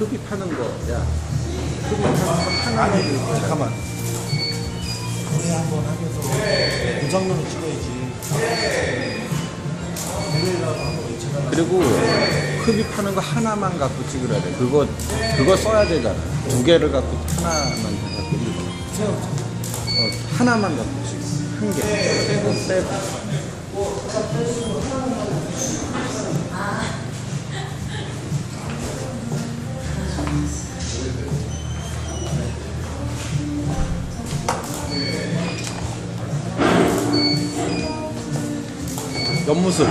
흡입 하는 거, 야. 흡입 하는 거 하나만 아니, 들고. 잠깐만. 노래 한번 하면서 고장면을 찍어야지. 노래라고 한번 외쳐달라. 그리고 흡입하는 거 하나만 갖고 찍으라 돼. 그거 써야 되잖아. 두 개를 갖고 하나만 갖고 찍어. 하나만 갖고 찍어. 한 개. 빼고. 옆모습.